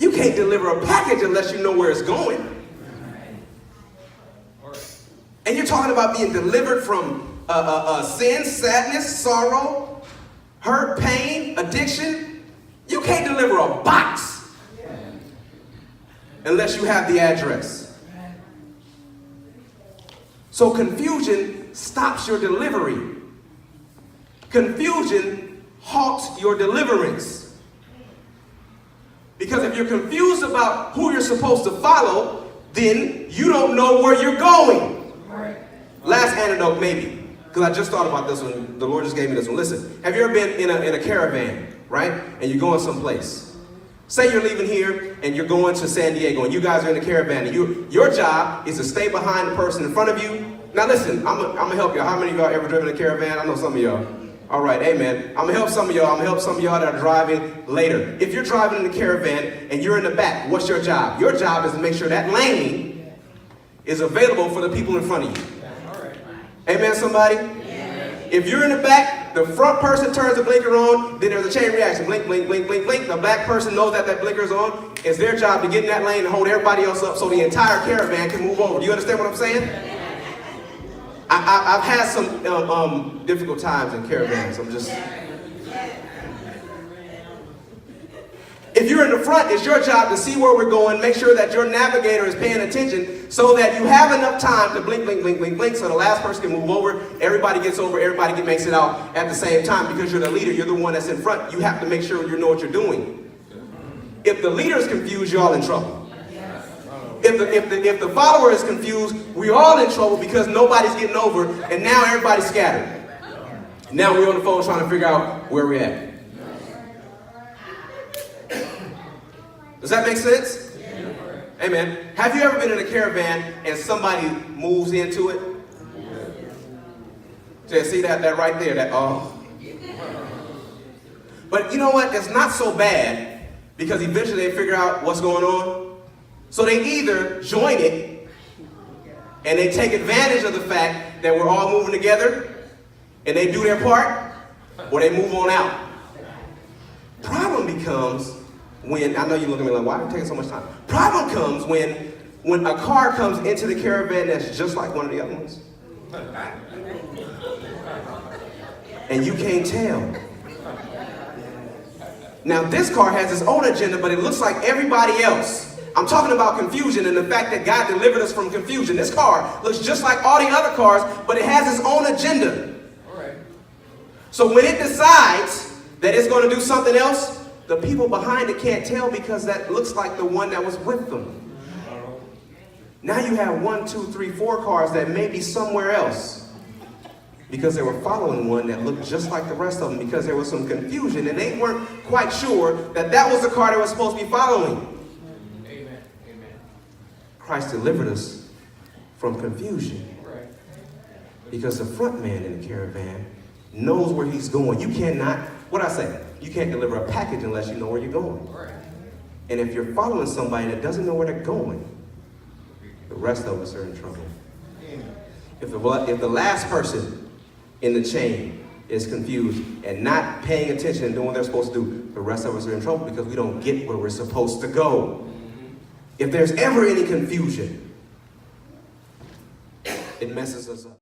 You can't deliver a package unless you know where it's going. And you're talking about being delivered from sin, sadness, sorrow, hurt, pain, addiction. You can't deliver a box unless you have the address. So confusion stops your delivery. Confusion halts your deliverance. Because if you're confused about who you're supposed to follow, then you don't know where you're going. Last anecdote, maybe, because I just thought about this one. The Lord just gave me this one. Listen, have you ever been in a caravan, right? And you're going someplace. Say you're leaving here and you're going to San Diego, and you guys are in a caravan, and your job is to stay behind the person in front of you. Now listen, I'm gonna help y'all. How many of y'all ever driven a caravan? I know some of y'all. All right, amen. I'm gonna help some of y'all. I'm gonna help some of y'all that are driving later. If you're driving in a caravan and you're in the back, what's your job? Your job is to make sure that lane is available for the people in front of you. Amen, somebody? Yeah. If you're in the back, the front person turns the blinker on, then there's a chain reaction. Blink, blink, blink, blink, blink. The back person knows that blinker's on. It's their job to get in that lane and hold everybody else up so the entire caravan can move over. Do you understand what I'm saying? I've had some difficult times in caravans. If you're in the front, it's your job to see where we're going, make sure that your navigator is paying attention so that you have enough time to blink, blink, blink, blink, blink, so the last person can move over, everybody gets over, everybody makes it out at the same time. Because you're the leader, you're the one that's in front. You have to make sure you know what you're doing. If the leader's confused, you're all in trouble. If the follower is confused, we're all in trouble because nobody's getting over, and now everybody's scattered. Now we're on the phone trying to figure out where we're at. Does that make sense? Yeah. Amen. Have you ever been in a caravan and somebody moves into it? Yeah. See that right there? But you know what? It's not so bad because eventually they figure out what's going on. So they either join it and they take advantage of the fact that we're all moving together and they do their part, or they move on out. Problem becomes when, I know you're looking at me like, why are you taking so much time? Problem comes when a car comes into the caravan that's just like one of the other ones. And you can't tell. Now this car has its own agenda, but it looks like everybody else. I'm talking about confusion and the fact that God delivered us from confusion. This car looks just like all the other cars, but it has its own agenda. All right. So when it decides that it's going to do something else, the people behind it can't tell because that looks like the one that was with them. Now you have 1, 2, 3, 4 cars that may be somewhere else because they were following one that looked just like the rest of them because there was some confusion and they weren't quite sure that that was the car they were supposed to be following. Amen. Amen. Christ delivered us from confusion because the front man in the caravan knows where he's going. You cannot, what'd I say? You can't deliver a package unless you know where you're going. And if you're following somebody that doesn't know where they're going, the rest of us are in trouble. If the last person in the chain is confused and not paying attention and doing what they're supposed to do, the rest of us are in trouble because we don't get where we're supposed to go. If there's ever any confusion, it messes us up.